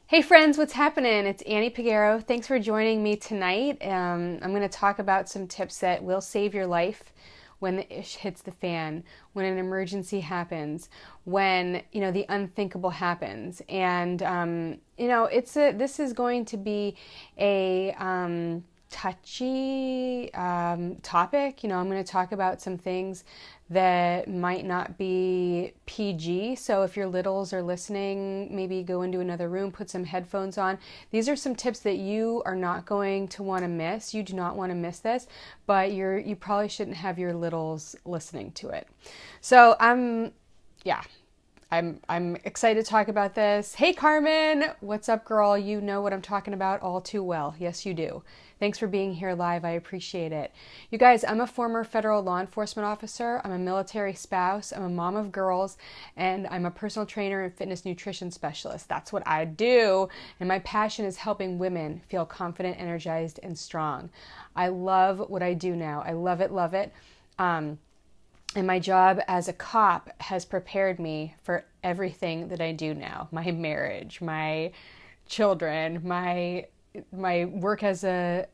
Hey friends, what's happening? It's Annie Peguero. Thanks for joining me tonight. I'm going to talk about some tips that will save your life when the ish hits the fan, when an emergency happens, when the unthinkable happens. And this is going to be a touchy topic. I'm going to talk about some things that might not be PG. So if your littles are listening, maybe go into another room, put some headphones on. These are some tips that you are not going to want to miss. You do not want to miss this, but you probably shouldn't have your littles listening to it. So I'm excited to talk about this. Hey Carmen, what's up girl? You know what I'm talking about all too well. Yes, you do. Thanks for being here live. I appreciate it. You guys, I'm a former federal law enforcement officer. I'm a military spouse. I'm a mom of girls, and I'm a personal trainer and fitness nutrition specialist. That's what I do. And my passion is helping women feel confident, energized, and strong. I love what I do now. I love it, love it. And my job as a cop has prepared me for everything that I do now. My marriage, my children, my work as a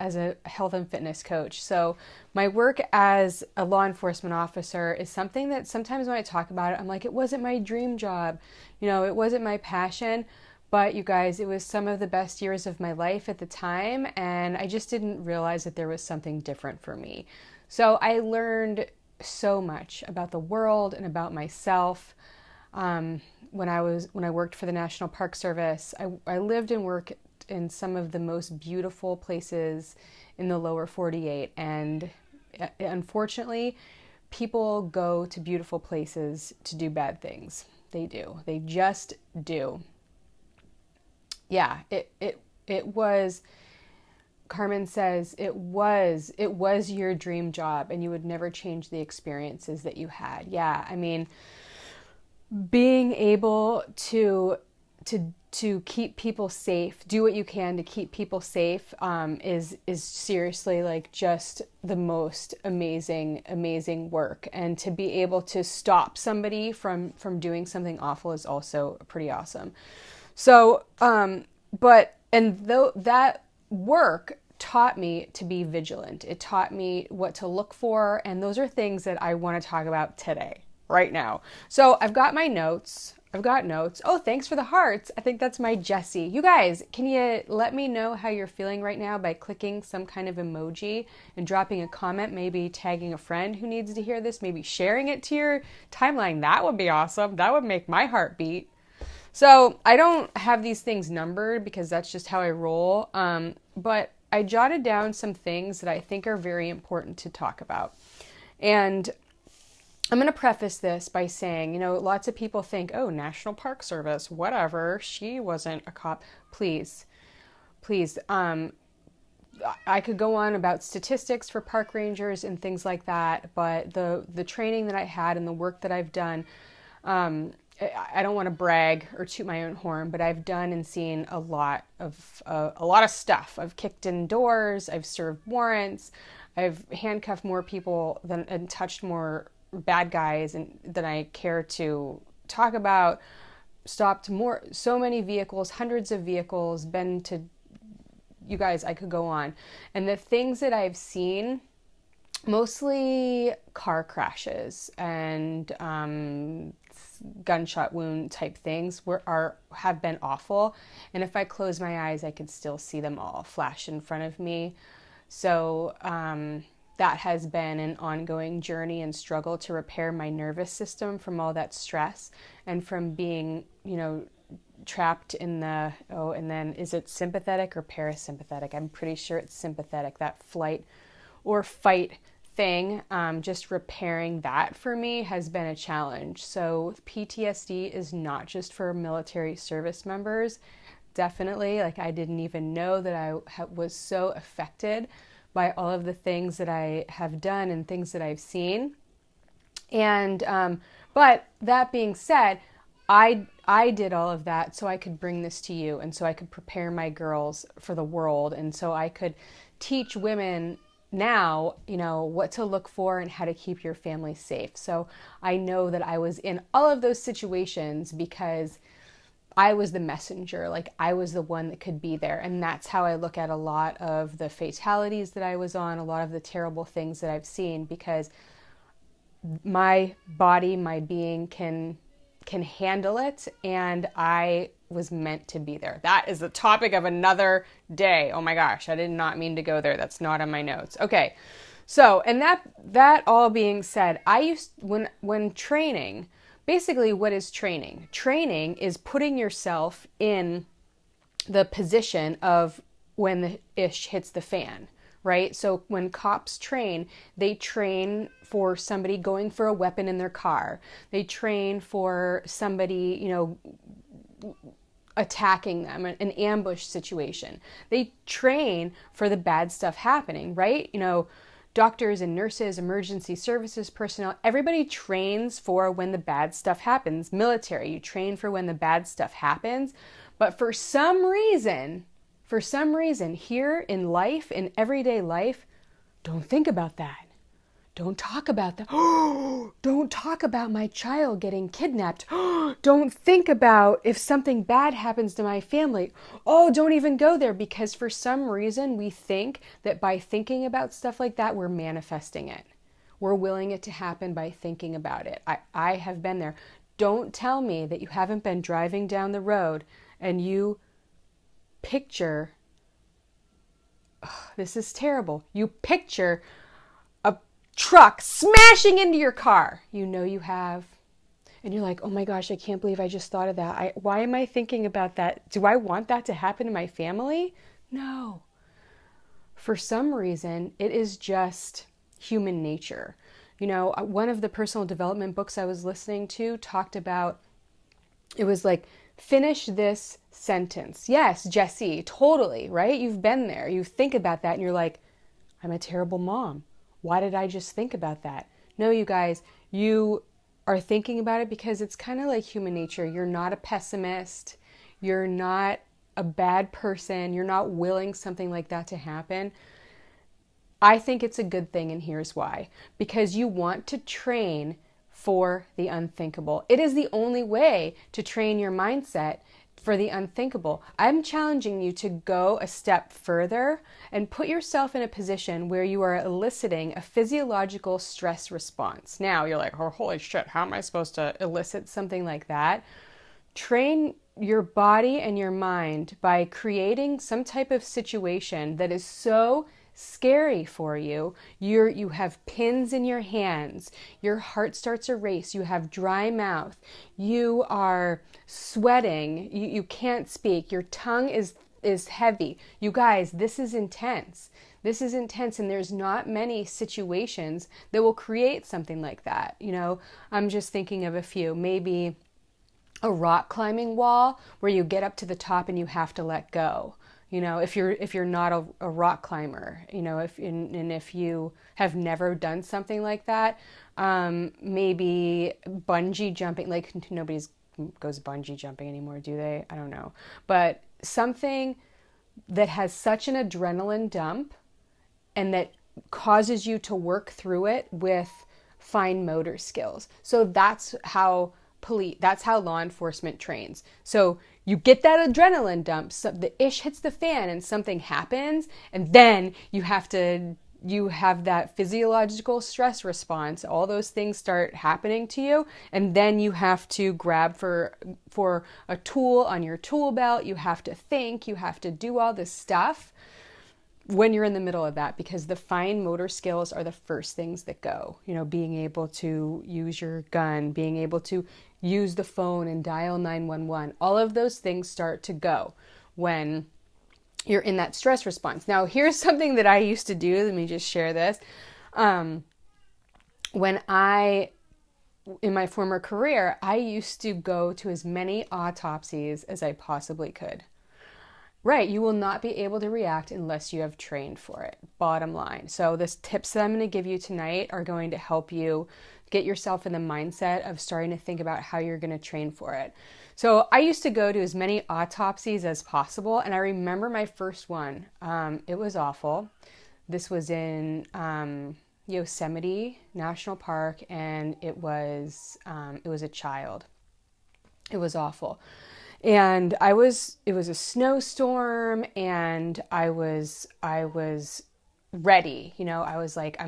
health and fitness coach. So my work as a law enforcement officer is something that sometimes when I talk about it, I'm like, it wasn't my dream job. It wasn't my passion. But you guys, it was some of the best years of my life at the time. And I just didn't realize that there was something different for me. So I learned so much about the world and about myself. When I worked for the National Park Service, I lived and worked in some of the most beautiful places in the lower 48. And unfortunately, people go to beautiful places to do bad things. They do. They just do. Yeah, it was, Carmen says, it was your dream job and you would never change the experiences that you had. Yeah, I mean, being able to keep people safe, do what you can to keep people safe, is seriously like just the most amazing work. And to be able to stop somebody from doing something awful is also pretty awesome. So, that work taught me to be vigilant. It taught me what to look for, and those are things that I want to talk about today, right now. So I've got my notes. I've got notes. Oh, thanks for the hearts. I think that's my Jessie. You guys, can you let me know how you're feeling right now by clicking some kind of emoji and dropping a comment, maybe tagging a friend who needs to hear this, maybe sharing it to your timeline? That would be awesome. That would make my heart beat. So I don't have these things numbered because that's just how I roll. But I jotted down some things that I think are very important to talk about. And I'm going to preface this by saying, lots of people think, oh, National Park Service, whatever, she wasn't a cop. Please. I could go on about statistics for park rangers and things like that, but the training that I had and the work that I've done, I don't want to brag or toot my own horn, but I've done and seen a lot of stuff. I've kicked in doors, I've served warrants, I've handcuffed more people and touched more bad guys than I care to talk about. Stopped so many vehicles, hundreds of vehicles, been to, you guys, I could go on. And the things that I've seen, mostly car crashes and gunshot wound type things have been awful. And if I close my eyes, I could still see them all flash in front of me. So that has been an ongoing journey and struggle to repair my nervous system from all that stress and from being, trapped in and then is it sympathetic or parasympathetic? I'm pretty sure it's sympathetic, that flight or fight thing. Just repairing that for me has been a challenge. So PTSD is not just for military service members. Definitely, I didn't even know that I was so affected by all of the things that I have done and things that I've seen. And but that being said, I did all of that so I could bring this to you, and so I could prepare my girls for the world, and so I could teach women now, what to look for and how to keep your family safe. So I know that I was in all of those situations because I was the messenger, like I was the one that could be there. And that's how I look at a lot of the fatalities that I was on, a lot of the terrible things that I've seen, because my body, my being can handle it, and I was meant to be there. That is the topic of another day. Oh my gosh, I did not mean to go there. That's not on my notes. Okay. So, and that all being said, when training, basically what is training? Training is putting yourself in the position of when the ish hits the fan, right? So when cops train, they train for somebody going for a weapon in their car. They train for somebody, you know, attacking them, an ambush situation. They train for the bad stuff happening, right? You know, doctors and nurses, emergency services personnel, everybody trains for when the bad stuff happens. Military, you train for when the bad stuff happens. But for some reason, here in life, in everyday life, don't think about that. Don't talk about that. Don't talk about my child getting kidnapped. Don't think about if something bad happens to my family. Oh, don't even go there, because for some reason we think that by thinking about stuff like that, we're manifesting it. We're willing it to happen by thinking about it. I have been there. Don't tell me that you haven't been driving down the road and you picture, this is terrible, you picture a truck smashing into your car. You know you have. And you're like, oh my gosh, I can't believe I just thought of that. Why am I thinking about that? Do I want that to happen to my family? No. For some reason, it is just human nature. You know, one of the personal development books I was listening to talked about, it was like, finish this sentence. Yes, Jesse, totally, right? You've been there. You think about that and you're like, I'm a terrible mom. Why did I just think about that? No, you guys, you are thinking about it because it's kind of like human nature. You're not a pessimist. You're not a bad person. You're not willing something like that to happen. I think it's a good thing, and here's why. Because you want to train for the unthinkable. It is the only way to train your mindset for the unthinkable. I'm challenging you to go a step further and put yourself in a position where you are eliciting a physiological stress response. Now you're like, oh, holy shit, how am I supposed to elicit something like that? Train your body and your mind by creating some type of situation that is so scary for you. You have pins in your hands. Your heart starts to race. You have dry mouth. You are sweating. You can't speak. Your tongue is heavy. You guys, this is intense. This is intense, and there's not many situations that will create something like that. You know, I'm just thinking of a few. Maybe a rock climbing wall where you get up to the top and you have to let go. You know, if you're not a rock climber, you know, if you have never done something like that, maybe bungee jumping. Like, nobody goes bungee jumping anymore, do they? I don't know. But something that has such an adrenaline dump and that causes you to work through it with fine motor skills. So that's how law enforcement trains. So you get that adrenaline dump, so the ish hits the fan and something happens, and then you have that physiological stress response. All those things start happening to you, and then you have to grab for a tool on your tool belt. You have to think, you have to do all this stuff when you're in the middle of that, because the fine motor skills are the first things that go. You know, being able to use your gun, being able to use the phone and dial 911. All of those things start to go when you're in that stress response. Now, here's something that I used to do. Let me just share this. In my former career, I used to go to as many autopsies as I possibly could. Right, you will not be able to react unless you have trained for it, bottom line. So the tips that I'm going to give you tonight are going to help you get yourself in the mindset of starting to think about how you're going to train for it. So I used to go to as many autopsies as possible, and I remember my first one. It was awful. This was in Yosemite National Park, and it was a child. It was awful. And it was a snowstorm, and I was ready. I was like, I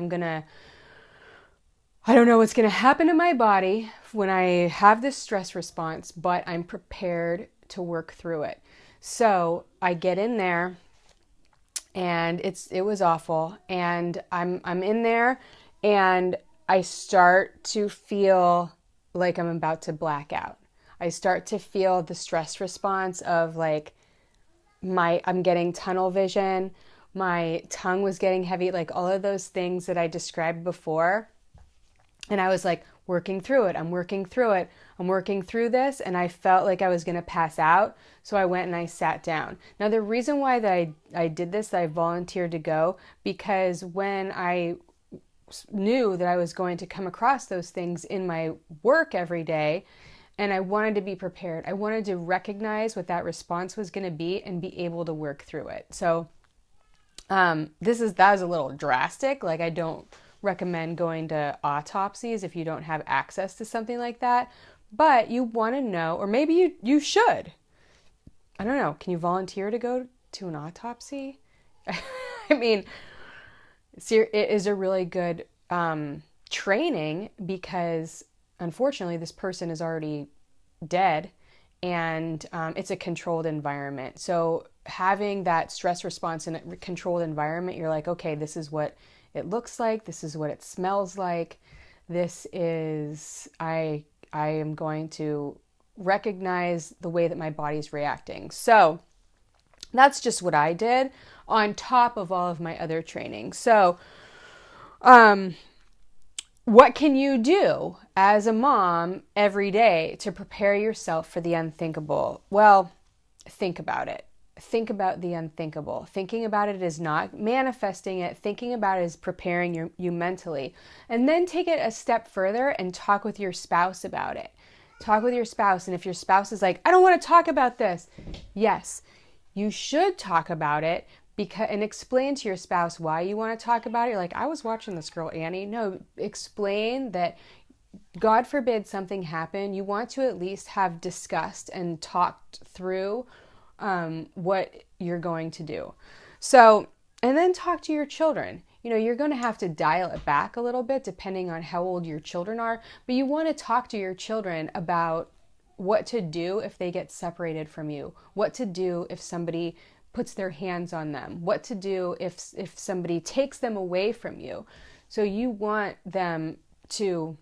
don't know what's going to happen to my body when I have this stress response, but I'm prepared to work through it. So I get in there, and it was awful. And I'm in there, and I start to feel like I'm about to black out. I start to feel the stress response of like I'm getting tunnel vision. My tongue was getting heavy, like all of those things that I described before. And I was like working through it. I'm working through it. I'm working through this. And I felt like I was going to pass out. So I went and I sat down. Now, the reason why that I did this, I volunteered to go, because when I knew that I was going to come across those things in my work every day, and I wanted to be prepared. I wanted to recognize what that response was going to be and be able to work through it. So that was a little drastic. Like, I don't recommend going to autopsies if you don't have access to something like that. But you want to know, or maybe you should. I don't know. Can you volunteer to go to an autopsy? I mean, it is a really good training, because unfortunately this person is already dead, and it's a controlled environment. So having that stress response in a controlled environment, you're like, okay, this is what it looks like. This is what it smells like. I am going to recognize the way that my body's reacting. So that's just what I did on top of all of my other training. So, what can you do as a mom every day to prepare yourself for the unthinkable? Well, think about it. Think about the unthinkable. Thinking about it is not manifesting it. Thinking about it is preparing you mentally. And then take it a step further and talk with your spouse about it. Talk with your spouse. And if your spouse is like, I don't want to talk about this. Yes, you should talk about it, and explain to your spouse why you want to talk about it. You're like, I was watching this girl, Annie. No, explain that, God forbid something happen, you want to at least have discussed and talked through what you're going to do. So, and then talk to your children. You're going to have to dial it back a little bit depending on how old your children are, but you want to talk to your children about what to do if they get separated from you, what to do if somebody puts their hands on them, what to do if somebody takes them away from you. So you want them to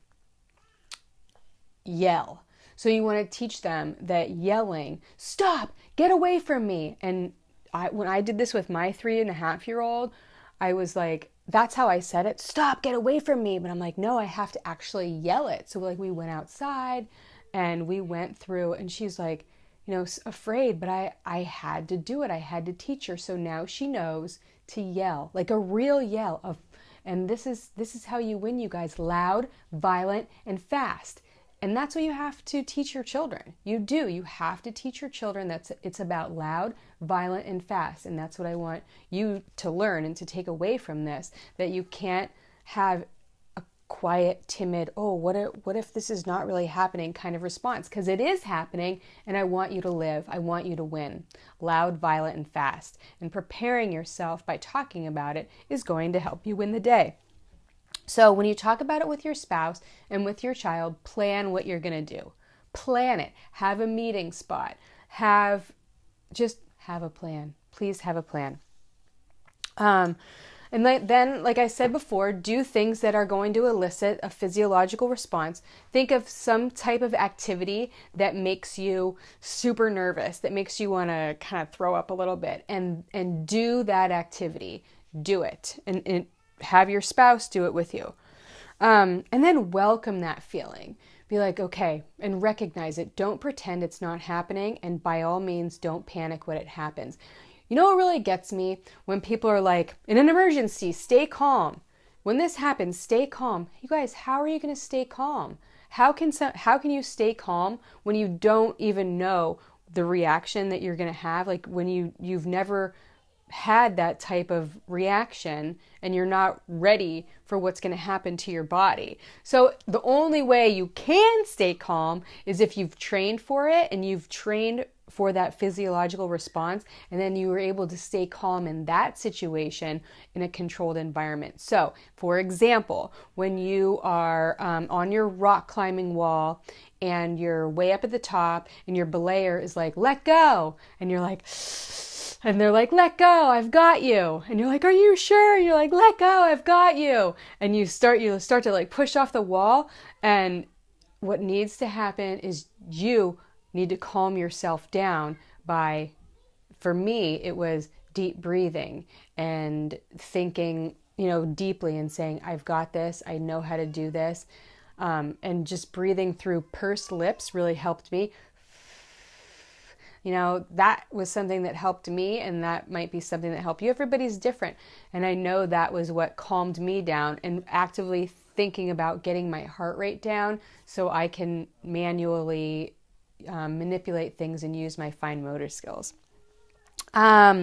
yell. So you want to teach them that yelling, stop, get away from me. And when I did this with my 3.5-year-old, I was like, that's how I said it. Stop, get away from me. But I'm like, no, I have to actually yell it. So we went outside and we went through, and she's like, afraid, but I had to do it. I had to teach her. So now she knows to yell, like a real yell and this is how you win, you guys: loud, violent, and fast. And that's what you have to teach your children. You have to teach your children it's about loud, violent, and fast. And that's what I want you to learn and to take away from this, that you can't have a quiet, timid, oh, what if this is not really happening kind of response, because it is happening, and I want you to live. I want you to win. Loud, violent, and fast. And preparing yourself by talking about it is going to help you win the day. So when you talk about it with your spouse and with your child, plan what you're going to do. Plan it. Have a meeting spot. Just have a plan. Please have a plan. And then, like I said before, do things that are going to elicit a physiological response. Think of some type of activity that makes you super nervous, that makes you want to kind of throw up a little bit, and do that activity. Do it. And have your spouse do it with you. And then welcome that feeling. Be like, okay, and recognize it. Don't pretend it's not happening. And by all means, don't panic when it happens. You know what really gets me? When people are like, in an emergency, stay calm. When this happens, stay calm. You guys, how are you going to stay calm? How can you stay calm when you don't even know the reaction that you're going to have? Like when you've never had that type of reaction and you're not ready for what's going to happen to your body. So the only way you can stay calm is if you've trained for it and you've trained for that physiological response, and then you were able to stay calm in that situation in a controlled environment. So, for example, when you are on your rock climbing wall and you're way up at the top and your belayer is like, let go, and you're like, and they're like, let go, I've got you. And you're like, are you sure? And you're like, let go, I've got you. And you start to like push off the wall. And what needs to happen is you need to calm yourself down by, for me, it was deep breathing and thinking, deeply and saying, I've got this, I know how to do this. And just breathing through pursed lips really helped me. That was something that helped me, and that might be something that helped you. Everybody's different. And I know that was what calmed me down, and actively thinking about getting my heart rate down so I can manually manipulate things and use my fine motor skills. Another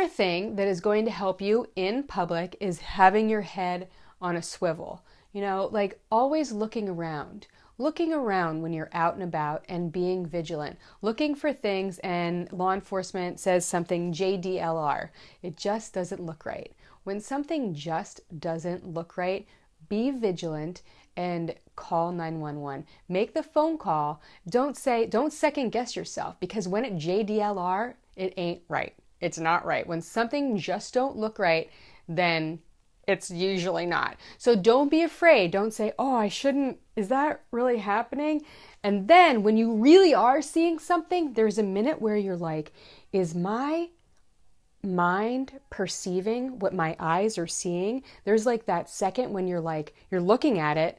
thing that is going to help you in public is having your head on a swivel. Like always looking around when you're out and about and being vigilant, looking for things, and law enforcement says something JDLR. It just doesn't look right. When something just doesn't look right, be vigilant and call 911. Make the phone call. Don't second guess yourself, because when it JDLR, it ain't right. It's not right. When something just don't look right, then it's usually not. So don't be afraid. Don't say, oh, I shouldn't. Is that really happening? And then when you really are seeing something, there's a minute where you're like, is my mind perceiving what my eyes are seeing? There's like that second when you're looking at it,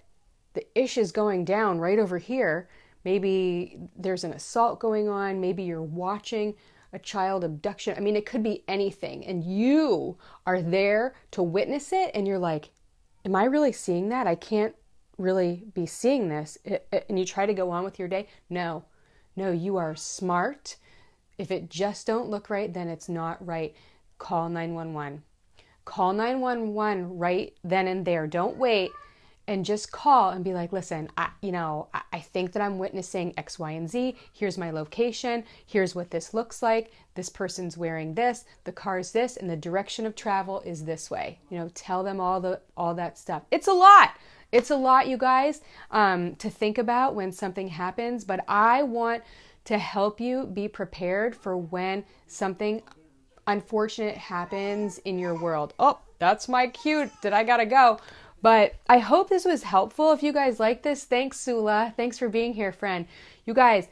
the ish is going down right over here. Maybe there's an assault going on. Maybe you're watching a child abduction. I mean, it could be anything. And you are there to witness it. And you're like, am I really seeing that? I can't really be seeing this. And you try to go on with your day. No, you are smart. If it just don't look right, then it's not right. Call 911. Call 911 right then and there. Don't wait. And just call and be like, listen, I think that I'm witnessing X, Y, and Z. Here's my location. Here's what this looks like. This person's wearing this. The car's this, and the direction of travel is this way. Tell them all that stuff. It's a lot. It's a lot, you guys, to think about when something happens. But I want to help you be prepared for when something unfortunate happens in your world. Oh, that's my cue that I gotta go. But I hope this was helpful. If you guys like this, thanks, Sula. Thanks for being here, friend. You guys,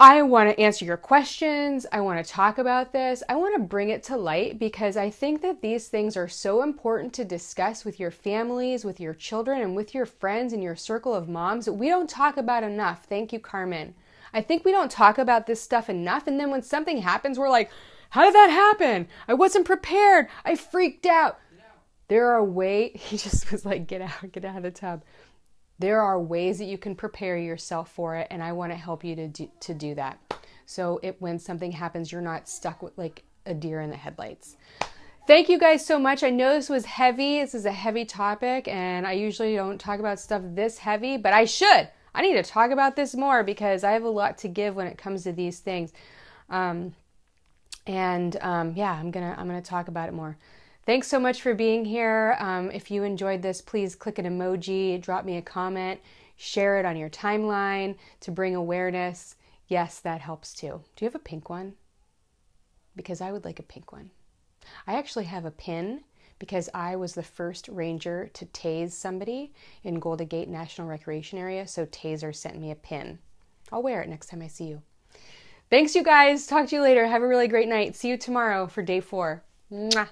I want to answer your questions. I want to talk about this. I want to bring it to light because I think that these things are so important to discuss with your families, with your children, and with your friends in your circle of moms that we don't talk about enough. Thank you, Carmen. I think we don't talk about this stuff enough. And then when something happens, we're like, how did that happen? I wasn't prepared. I freaked out. There are ways, he just was like, get out of the tub. There are ways that you can prepare yourself for it, and I want to help you to do that. So when something happens, you're not stuck with like a deer in the headlights. Thank you guys so much. I know this was heavy. This is a heavy topic, and I usually don't talk about stuff this heavy, but I should. I need to talk about this more because I have a lot to give when it comes to these things. I'm gonna talk about it more. Thanks so much for being here. If you enjoyed this, please click an emoji, drop me a comment, share it on your timeline to bring awareness. Yes, that helps too. Do you have a pink one? Because I would like a pink one. I actually have a pin because I was the first ranger to tase somebody in Golden Gate National Recreation Area, so Taser sent me a pin. I'll wear it next time I see you. Thanks, you guys. Talk to you later. Have a really great night. See you tomorrow for day 4. Mwah.